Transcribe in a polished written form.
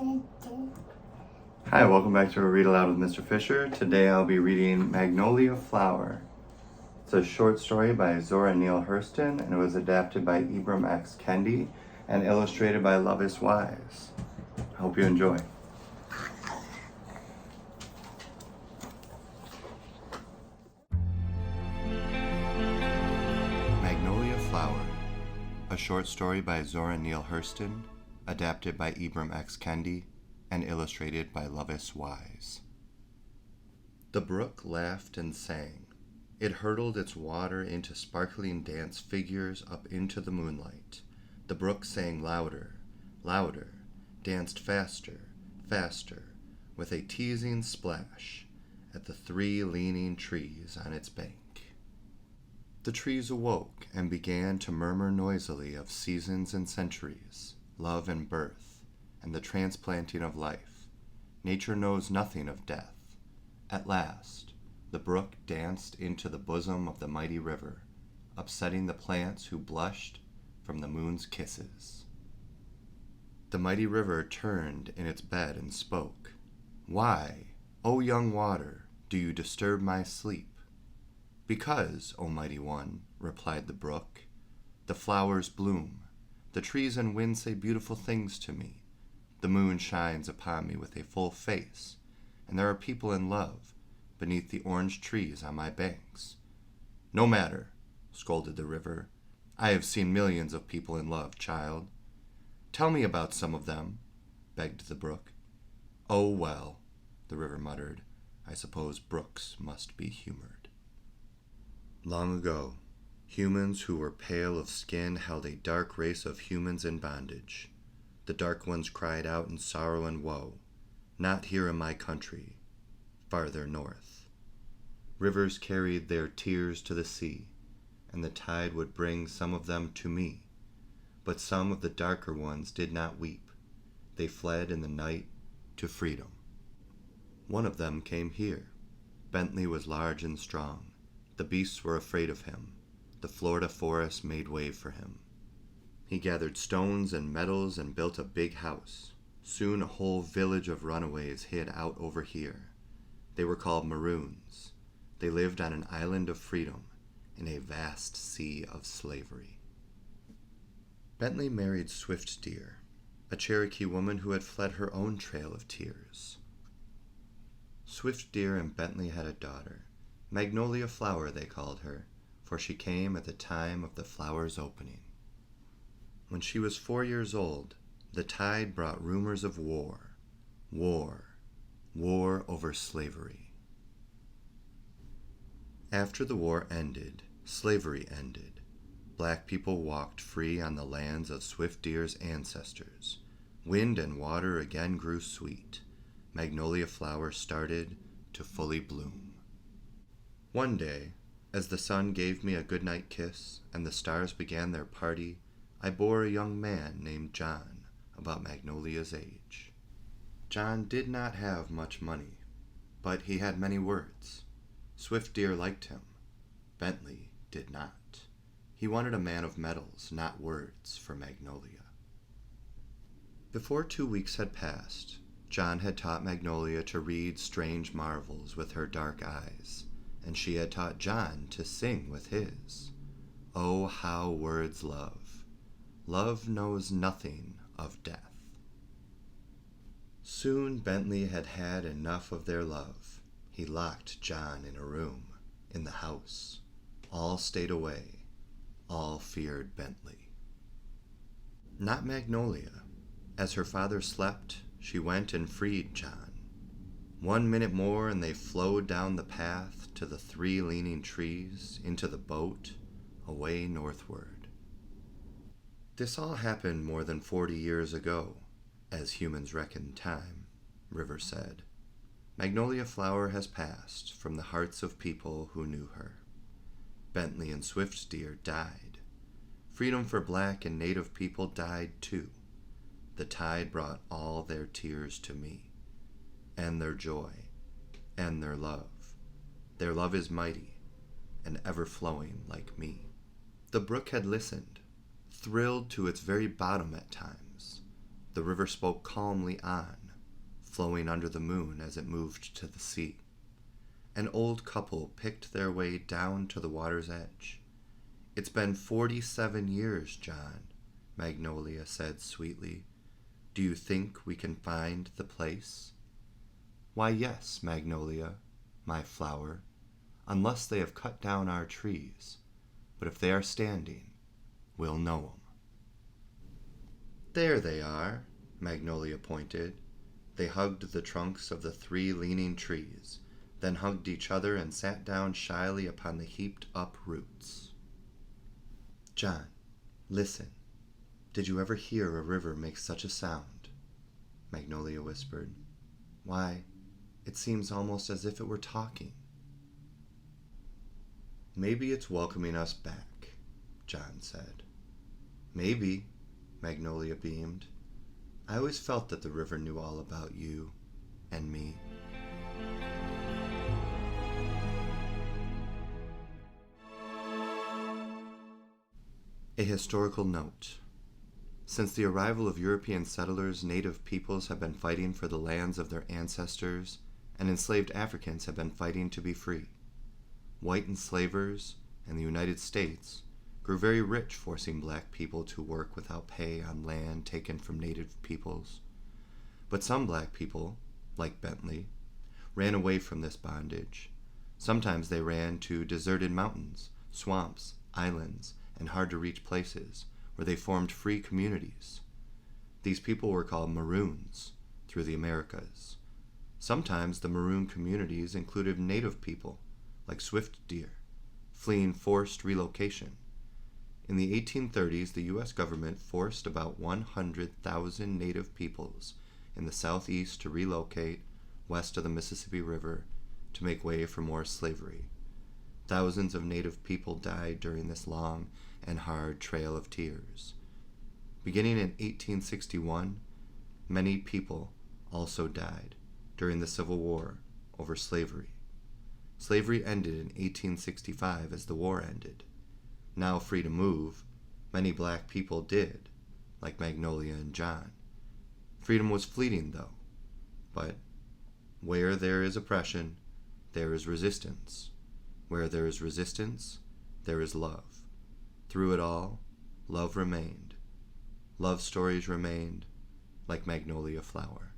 Hi, welcome back to Read Aloud with Mr. Fischer. Today I'll be reading Magnolia Flower. It's a short story by Zora Neal Hurston, and it was adapted by Ibram X. Kendi and illustrated by Loveis. I hope you enjoy. Magnolia Flower, a short story by Zora Neal Hurston, adapted by Ibram X. Kendi and illustrated by Loveis. The brook laughed and sang. It hurtled its water into sparkling dance figures up into the moonlight. The brook sang louder, louder, danced faster, faster, with a teasing splash at the 3 leaning trees on its bank. The trees awoke and began to murmur noisily of seasons and centuries, love and birth, and the transplanting of life. Nature knows nothing of death. At last, the brook danced into the bosom of the mighty river, upsetting the plants who blushed from the moon's kisses. The mighty river turned in its bed and spoke. "Why, O young water, do you disturb my sleep?" "Because, O mighty one," replied the brook, "the flowers bloom, the trees and wind say beautiful things to me. The moon shines upon me with a full face, and there are people in love beneath the orange trees on my banks." "No matter," scolded the river. "I have seen millions of people in love, child." "Tell me about some of them," begged the brook. "Oh, well," the river muttered, "I suppose brooks must be humored." Long ago, humans who were pale of skin held a dark race of humans in bondage. The dark ones cried out in sorrow and woe, "Not here in my country, farther north." Rivers carried their tears to the sea, and the tide would bring some of them to me. But some of the darker ones did not weep. They fled in the night to freedom. One of them came here. Bentley was large and strong. The beasts were afraid of him. The Florida forest made way for him. He gathered stones and metals and built a big house. Soon a whole village of runaways hid out over here. They were called Maroons. They lived on an island of freedom in a vast sea of slavery. Bentley married Swift Deer, a Cherokee woman who had fled her own trail of tears. Swift Deer and Bentley had a daughter. Magnolia Flower they called her, for she came at the time of the flower's opening. When she was 4 years old, the tide brought rumors of war, war, war over slavery. After the war ended, slavery ended. Black people walked free on the lands of Swift Deer's ancestors. Wind and water again grew sweet. Magnolia Flower started to fully bloom. One day, as the sun gave me a goodnight kiss and the stars began their party, I bore a young man named John, about Magnolia's age. John did not have much money, but he had many words. Swift Deer liked him. Bentley did not. He wanted a man of metals, not words, for Magnolia. Before 2 weeks had passed, John had taught Magnolia to read strange marvels with her dark eyes, and she had taught John to sing with his. Oh, how words love! Love knows nothing of death. Soon Bentley had had enough of their love. He locked John in a room, in the house. All stayed away. All feared Bentley. Not Magnolia. As her father slept, she went and freed John. 1 minute more and they flowed down the path to the 3 leaning trees, into the boat, away northward. This all happened more than 40 years ago, as humans reckon time, River said. Magnolia Flower has passed from the hearts of people who knew her. Bentley and Swift Deer died. Freedom for black and native people died too. The tide brought all their tears to me, and their joy, and their love. Their love is mighty, and ever-flowing like me. The brook had listened, thrilled to its very bottom at times. The river spoke calmly on, flowing under the moon as it moved to the sea. An old couple picked their way down to the water's edge. "It's been 47 years, John," Magnolia said sweetly. "Do you think we can find the place?" "Why, yes, Magnolia, my flower, unless they have cut down our trees. But if they are standing, we'll know 'em." "There they are," Magnolia pointed. They hugged the trunks of the 3 leaning trees, then hugged each other and sat down shyly upon the heaped-up roots. "John, listen. Did you ever hear a river make such a sound?" Magnolia whispered. "Why, it seems almost as if it were talking." "Maybe it's welcoming us back," John said. "Maybe," Magnolia beamed. "I always felt that the river knew all about you and me." A historical note. Since the arrival of European settlers, native peoples have been fighting for the lands of their ancestors, and enslaved Africans have been fighting to be free. White enslavers and the United States grew very rich, forcing black people to work without pay on land taken from native peoples. But some black people, like Bentley, ran away from this bondage. Sometimes they ran to deserted mountains, swamps, islands, and hard-to-reach places where they formed free communities. These people were called Maroons through the Americas. Sometimes the Maroon communities included native people, like swift deer, fleeing forced relocation. In the 1830s, the U.S. government forced about 100,000 native peoples in the southeast to relocate west of the Mississippi River to make way for more slavery. Thousands of native people died during this long and hard trail of tears. Beginning in 1861, many people also died during the Civil War over slavery. Slavery ended in 1865 as the war ended. Now free to move, many black people did, like Magnolia and John. Freedom was fleeting, though. But where there is oppression, there is resistance. Where there is resistance, there is love. Through it all, love remained. Love stories remained, like Magnolia flower.